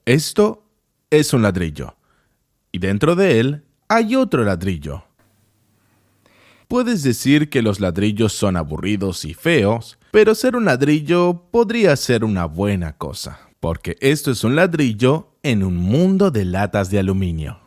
Esto es un ladrillo, y dentro de él hay otro ladrillo. Puedes decir que los ladrillos son aburridos y feos, pero ser un ladrillo podría ser una buena cosa, porque esto es un ladrillo en un mundo de latas de aluminio.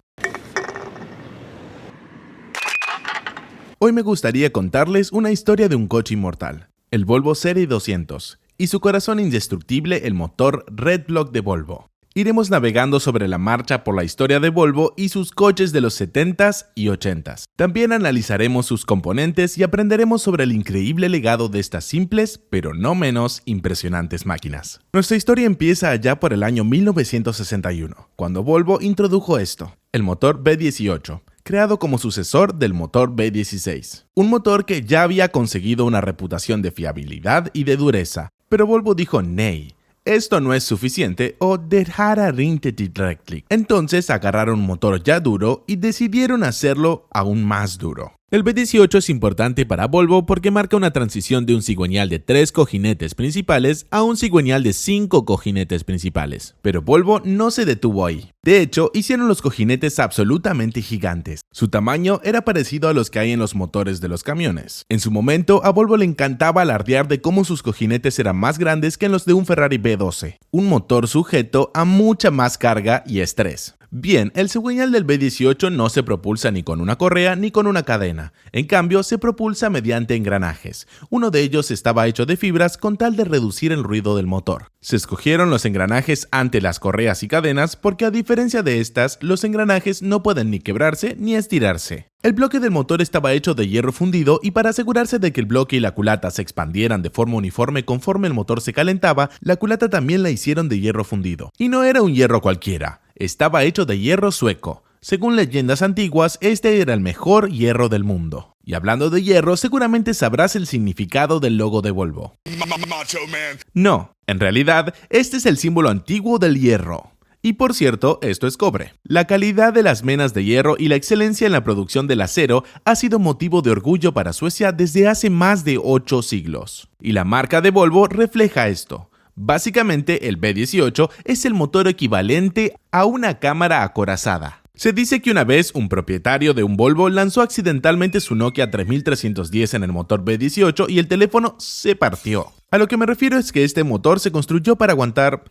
Hoy me gustaría contarles una historia de un coche inmortal, el Volvo Serie 200, y su corazón indestructible, el motor Red Block de Volvo. Iremos navegando sobre la marcha por la historia de Volvo y sus coches de los 70s y 80s. También analizaremos sus componentes y aprenderemos sobre el increíble legado de estas simples, pero no menos impresionantes máquinas. Nuestra historia empieza allá por el año 1961, cuando Volvo introdujo esto, el motor V18. Creado como sucesor del motor V16. Un motor que ya había conseguido una reputación de fiabilidad y de dureza, pero Volvo dijo "Ney, esto no es suficiente" o "Dejara rinte tillräckligt". Entonces agarraron un motor ya duro y decidieron hacerlo aún más duro. El V18 es importante para Volvo porque marca una transición de un cigüeñal de 3 cojinetes principales a un cigüeñal de 5 cojinetes principales. Pero Volvo no se detuvo ahí. De hecho, hicieron los cojinetes absolutamente gigantes. Su tamaño era parecido a los que hay en los motores de los camiones. En su momento, a Volvo le encantaba alardear de cómo sus cojinetes eran más grandes que los de un Ferrari V12, un motor sujeto a mucha más carga y estrés. Bien, el cigüeñal del V18 no se propulsa ni con una correa ni con una cadena. En cambio, se propulsa mediante engranajes. Uno de ellos estaba hecho de fibras con tal de reducir el ruido del motor. Se escogieron los engranajes ante las correas y cadenas porque, a diferencia de estas, los engranajes no pueden ni quebrarse ni estirarse. El bloque del motor estaba hecho de hierro fundido y, para asegurarse de que el bloque y la culata se expandieran de forma uniforme conforme el motor se calentaba, la culata también la hicieron de hierro fundido. Y no era un hierro cualquiera. Estaba hecho de hierro sueco. Según leyendas antiguas, este era el mejor hierro del mundo. Y hablando de hierro, seguramente sabrás el significado del logo de Volvo. No, en realidad, este es el símbolo antiguo del hierro. Y por cierto, esto es cobre. La calidad de las menas de hierro y la excelencia en la producción del acero ha sido motivo de orgullo para Suecia desde hace más de 8 siglos. Y la marca de Volvo refleja esto. Básicamente, el V18 es el motor equivalente a una cámara acorazada. Se dice que una vez un propietario de un Volvo lanzó accidentalmente su Nokia 3310 en el motor V18 y el teléfono se partió. A lo que me refiero es que este motor se construyó para aguantar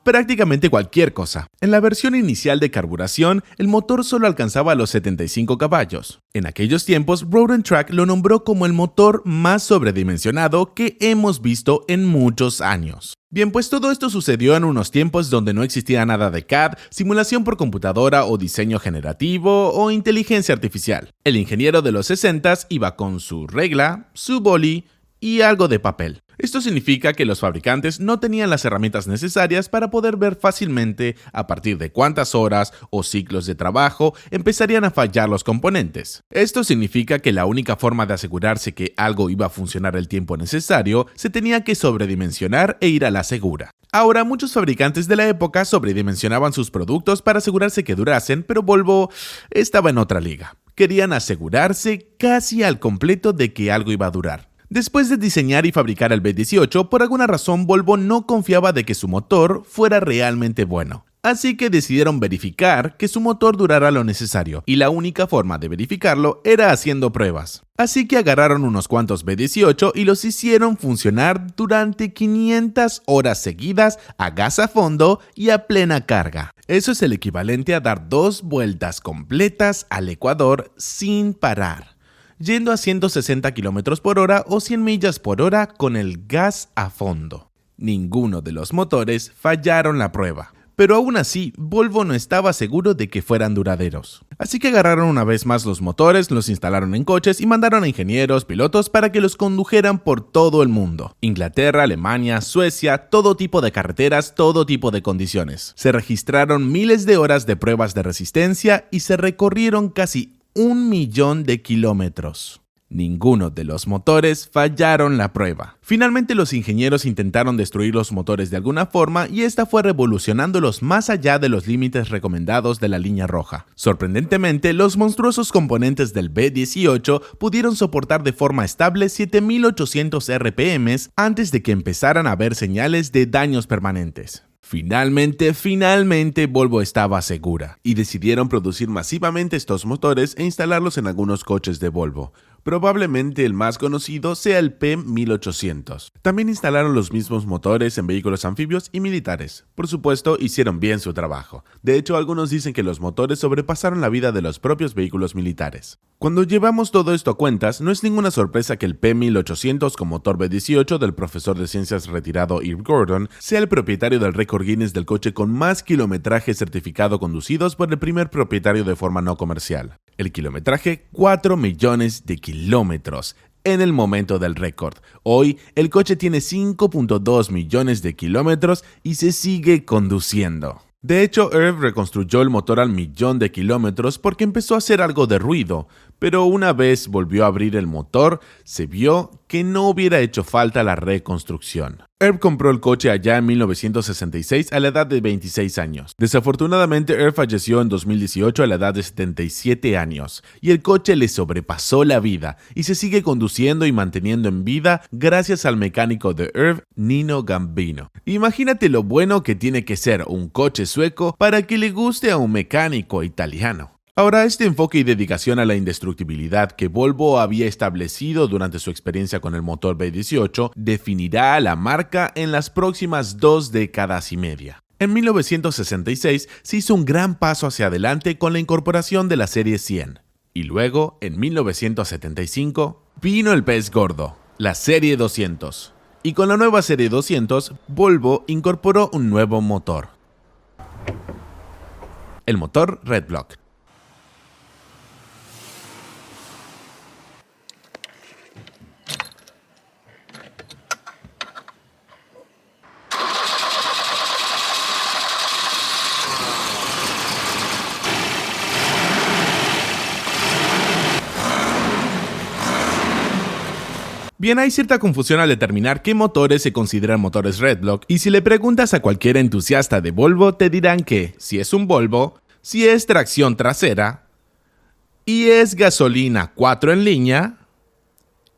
prácticamente cualquier cosa. En la versión inicial de carburación, el motor solo alcanzaba los 75 caballos. En aquellos tiempos, Road & Track lo nombró como el motor más sobredimensionado que hemos visto en muchos años. Bien, pues todo esto sucedió en unos tiempos donde no existía nada de CAD, simulación por computadora o diseño generativo o inteligencia artificial. El ingeniero de los 60s iba con su regla, su boli y algo de papel. Esto significa que los fabricantes no tenían las herramientas necesarias para poder ver fácilmente a partir de cuántas horas o ciclos de trabajo empezarían a fallar los componentes. Esto significa que la única forma de asegurarse que algo iba a funcionar el tiempo necesario se tenía que sobredimensionar e ir a la segura. Ahora, muchos fabricantes de la época sobredimensionaban sus productos para asegurarse que durasen, pero Volvo estaba en otra liga. Querían asegurarse casi al completo de que algo iba a durar. Después de diseñar y fabricar el V18, por alguna razón Volvo no confiaba de que su motor fuera realmente bueno. Así que decidieron verificar que su motor durara lo necesario, y la única forma de verificarlo era haciendo pruebas. Así que agarraron unos cuantos V18 y los hicieron funcionar durante 500 horas seguidas a gas a fondo y a plena carga. Eso es el equivalente a dar 2 vueltas completas al ecuador sin parar, yendo a 160 km por hora o 100 millas por hora con el gas a fondo. Ninguno de los motores fallaron la prueba, pero aún así, Volvo no estaba seguro de que fueran duraderos. Así que agarraron una vez más los motores, los instalaron en coches y mandaron a ingenieros, pilotos para que los condujeran por todo el mundo. Inglaterra, Alemania, Suecia, todo tipo de carreteras, todo tipo de condiciones. Se registraron miles de horas de pruebas de resistencia y se recorrieron casi 1 millón de kilómetros. Ninguno de los motores fallaron la prueba. Finalmente, los ingenieros intentaron destruir los motores de alguna forma y esta fue revolucionándolos más allá de los límites recomendados de la línea roja. Sorprendentemente, los monstruosos componentes del V18 pudieron soportar de forma estable 7800 RPM antes de que empezaran a haber señales de daños permanentes. Finalmente Volvo estaba segura y decidieron producir masivamente estos motores e instalarlos en algunos coches de Volvo. Probablemente el más conocido sea el P1800. También instalaron los mismos motores en vehículos anfibios y militares. Por supuesto, hicieron bien su trabajo. De hecho, algunos dicen que los motores sobrepasaron la vida de los propios vehículos militares. Cuando llevamos todo esto a cuentas, no es ninguna sorpresa que el P1800 con motor V18 del profesor de ciencias retirado Irv Gordon sea el propietario del récord Guinness del coche con más kilometraje certificado conducidos por el primer propietario de forma no comercial. El kilometraje, 4 millones de kilómetros en el momento del récord. Hoy, el coche tiene 5.2 millones de kilómetros y se sigue conduciendo. De hecho, Irv reconstruyó el motor al millón de kilómetros porque empezó a hacer algo de ruido, pero una vez volvió a abrir el motor, se vio que no hubiera hecho falta la reconstrucción. Irv compró el coche allá en 1966 a la edad de 26 años. Desafortunadamente, Irv falleció en 2018 a la edad de 77 años, y el coche le sobrepasó la vida y se sigue conduciendo y manteniendo en vida gracias al mecánico de Irv, Nino Gambino. Imagínate lo bueno que tiene que ser un coche sueco para que le guste a un mecánico italiano. Ahora, este enfoque y dedicación a la indestructibilidad que Volvo había establecido durante su experiencia con el motor V18 definirá a la marca en las próximas 2 décadas y media. En 1966 se hizo un gran paso hacia adelante con la incorporación de la serie 100. Y luego, en 1975, vino el pez gordo, la serie 200. Y con la nueva serie 200, Volvo incorporó un nuevo motor. El motor Redblock. Bien, hay cierta confusión al determinar qué motores se consideran motores Redblock, y si le preguntas a cualquier entusiasta de Volvo te dirán que, si es un Volvo, si es tracción trasera y es gasolina 4 en línea,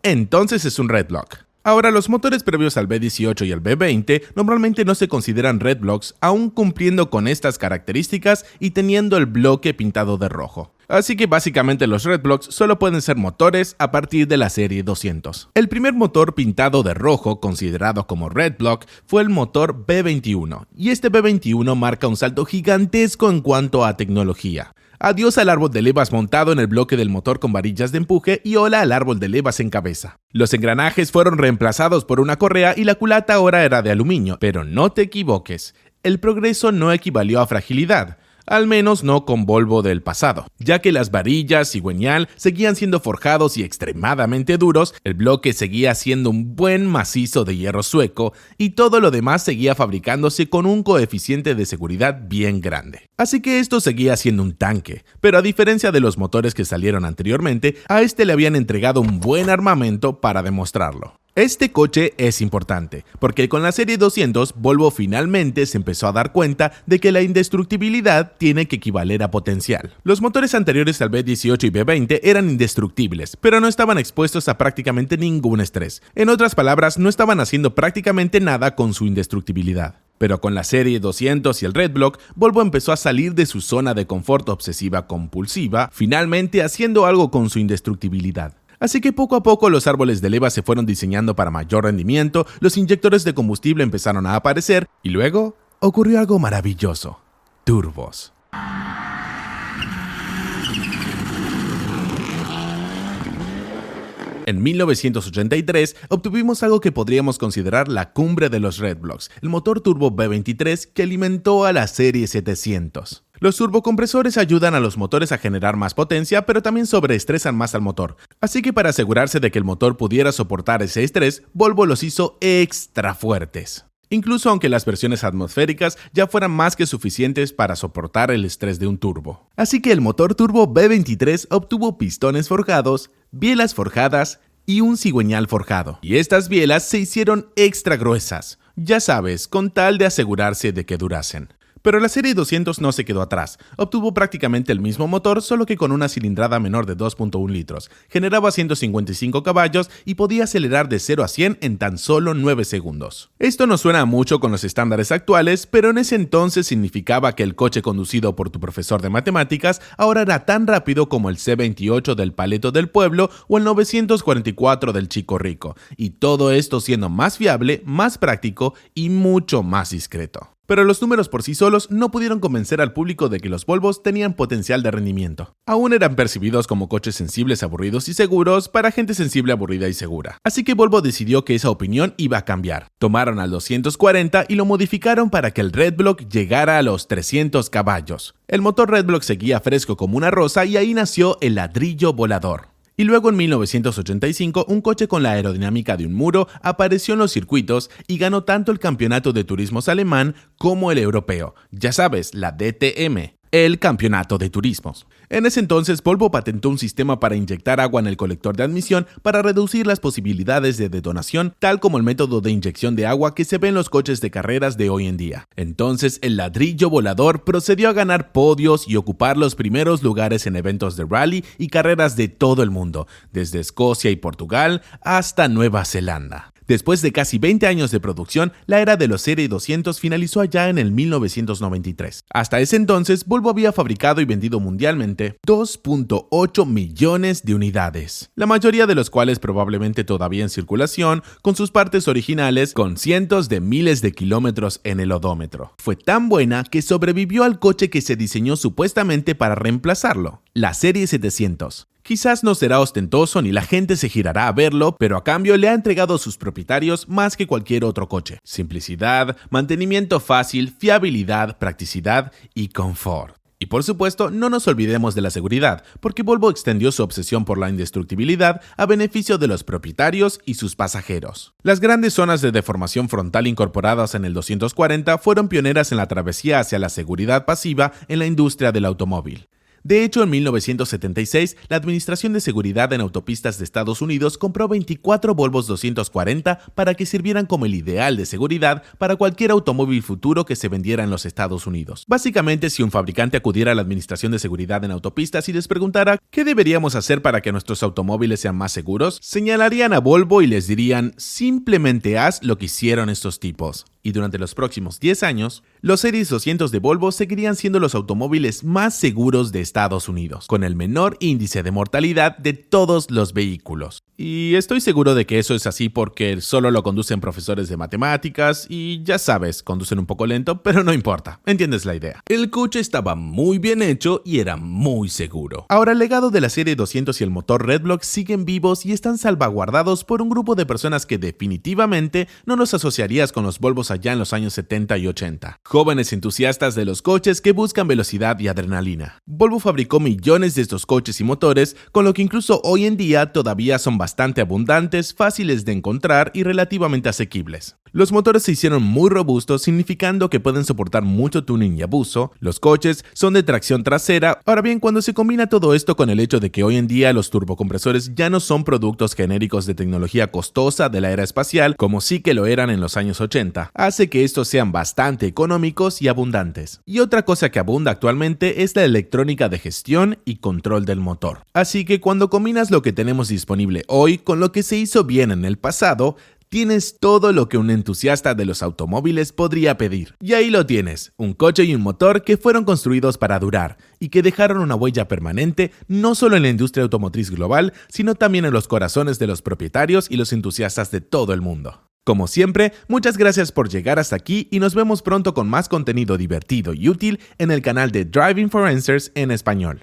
entonces es un Redblock. Ahora, los motores previos al V18 y al V20 normalmente no se consideran Redblocks, aún cumpliendo con estas características y teniendo el bloque pintado de rojo. Así que básicamente los Redblocks solo pueden ser motores a partir de la serie 200. El primer motor pintado de rojo considerado como Redblock fue el motor V21, y este V21 marca un salto gigantesco en cuanto a tecnología. Adiós al árbol de levas montado en el bloque del motor con varillas de empuje y hola al árbol de levas en cabeza. Los engranajes fueron reemplazados por una correa y la culata ahora era de aluminio, pero no te equivoques, el progreso no equivalió a fragilidad. Al menos no con Volvo del pasado, ya que las varillas y cigüeñal seguían siendo forjados y extremadamente duros, el bloque seguía siendo un buen macizo de hierro sueco y todo lo demás seguía fabricándose con un coeficiente de seguridad bien grande. Así que esto seguía siendo un tanque, pero a diferencia de los motores que salieron anteriormente, a este le habían entregado un buen armamento para demostrarlo. Este coche es importante, porque con la serie 200, Volvo finalmente se empezó a dar cuenta de que la indestructibilidad tiene que equivaler a potencial. Los motores anteriores al V18 y V20 eran indestructibles, pero no estaban expuestos a prácticamente ningún estrés. En otras palabras, no estaban haciendo prácticamente nada con su indestructibilidad. Pero con la serie 200 y el Redblock, Volvo empezó a salir de su zona de confort obsesiva-compulsiva, finalmente haciendo algo con su indestructibilidad. Así que poco a poco los árboles de leva se fueron diseñando para mayor rendimiento, los inyectores de combustible empezaron a aparecer y luego ocurrió algo maravilloso: turbos. En 1983 obtuvimos algo que podríamos considerar la cumbre de los Redblocks, el motor turbo V23 que alimentó a la serie 700. Los turbocompresores ayudan a los motores a generar más potencia, pero también sobreestresan más al motor. Así que para asegurarse de que el motor pudiera soportar ese estrés, Volvo los hizo extra fuertes. Incluso aunque las versiones atmosféricas ya fueran más que suficientes para soportar el estrés de un turbo. Así que el motor turbo V23 obtuvo pistones forjados, bielas forjadas y un cigüeñal forjado. Y estas bielas se hicieron extra gruesas, ya sabes, con tal de asegurarse de que durasen. Pero la serie 200 no se quedó atrás. Obtuvo prácticamente el mismo motor, solo que con una cilindrada menor de 2.1 litros. Generaba 155 caballos y podía acelerar de 0 a 100 en tan solo 9 segundos. Esto no suena mucho con los estándares actuales, pero en ese entonces significaba que el coche conducido por tu profesor de matemáticas ahora era tan rápido como el C28 del paleto del pueblo o el 944 del chico rico. Y todo esto siendo más fiable, más práctico y mucho más discreto. Pero los números por sí solos no pudieron convencer al público de que los Volvos tenían potencial de rendimiento. Aún eran percibidos como coches sensibles, aburridos y seguros para gente sensible, aburrida y segura. Así que Volvo decidió que esa opinión iba a cambiar. Tomaron al 240 y lo modificaron para que el Red Block llegara a los 300 caballos. El motor Red Block seguía fresco como una rosa y ahí nació el ladrillo volador. Y luego en 1985, un coche con la aerodinámica de un muro apareció en los circuitos y ganó tanto el campeonato de turismos alemán como el europeo. Ya sabes, la DTM, el campeonato de turismos. En ese entonces, Volvo patentó un sistema para inyectar agua en el colector de admisión para reducir las posibilidades de detonación, tal como el método de inyección de agua que se ve en los coches de carreras de hoy en día. Entonces, el ladrillo volador procedió a ganar podios y ocupar los primeros lugares en eventos de rally y carreras de todo el mundo, desde Escocia y Portugal hasta Nueva Zelanda. Después de casi 20 años de producción, la era de los Serie 200 finalizó allá en el 1993. Hasta ese entonces, Volvo había fabricado y vendido mundialmente 2.8 millones de unidades, la mayoría de los cuales probablemente todavía en circulación, con sus partes originales, con cientos de miles de kilómetros en el odómetro. Fue tan buena que sobrevivió al coche que se diseñó supuestamente para reemplazarlo, la Serie 700. Quizás no será ostentoso ni la gente se girará a verlo, pero a cambio le ha entregado a sus propietarios más que cualquier otro coche. Simplicidad, mantenimiento fácil, fiabilidad, practicidad y confort. Y por supuesto, no nos olvidemos de la seguridad, porque Volvo extendió su obsesión por la indestructibilidad a beneficio de los propietarios y sus pasajeros. Las grandes zonas de deformación frontal incorporadas en el 240 fueron pioneras en la travesía hacia la seguridad pasiva en la industria del automóvil. De hecho, en 1976, la Administración de Seguridad en Autopistas de Estados Unidos compró 24 Volvos 240 para que sirvieran como el ideal de seguridad para cualquier automóvil futuro que se vendiera en los Estados Unidos. Básicamente, si un fabricante acudiera a la Administración de Seguridad en Autopistas y les preguntara ¿qué deberíamos hacer para que nuestros automóviles sean más seguros?, señalarían a Volvo y les dirían simplemente haz lo que hicieron estos tipos. Y durante los próximos 10 años, los Series 200 de Volvo seguirían siendo los automóviles más seguros de Estados Unidos, con el menor índice de mortalidad de todos los vehículos. Y estoy seguro de que eso es así porque solo lo conducen profesores de matemáticas y ya sabes, conducen un poco lento, pero no importa, entiendes la idea. El coche estaba muy bien hecho y era muy seguro. Ahora el legado de la Serie 200 y el motor Red Block siguen vivos y están salvaguardados por un grupo de personas que definitivamente no los asociarías con los Volvos allá en los años 70 y 80. Jóvenes entusiastas de los coches que buscan velocidad y adrenalina. Volvo fabricó millones de estos coches y motores, con lo que incluso hoy en día todavía son bastante abundantes, fáciles de encontrar y relativamente asequibles. Los motores se hicieron muy robustos, significando que pueden soportar mucho tuning y abuso. Los coches son de tracción trasera. Ahora bien, cuando se combina todo esto con el hecho de que hoy en día los turbocompresores ya no son productos genéricos de tecnología costosa de la era espacial, como sí que lo eran en los años 80, hace que estos sean bastante económicos y abundantes. Y otra cosa que abunda actualmente es la electrónica de gestión y control del motor. Así que cuando combinas lo que tenemos disponible hoy con lo que se hizo bien en el pasado, tienes todo lo que un entusiasta de los automóviles podría pedir. Y ahí lo tienes, un coche y un motor que fueron construidos para durar y que dejaron una huella permanente no solo en la industria automotriz global, sino también en los corazones de los propietarios y los entusiastas de todo el mundo. Como siempre, muchas gracias por llegar hasta aquí y nos vemos pronto con más contenido divertido y útil en el canal de Driving for Answers en español.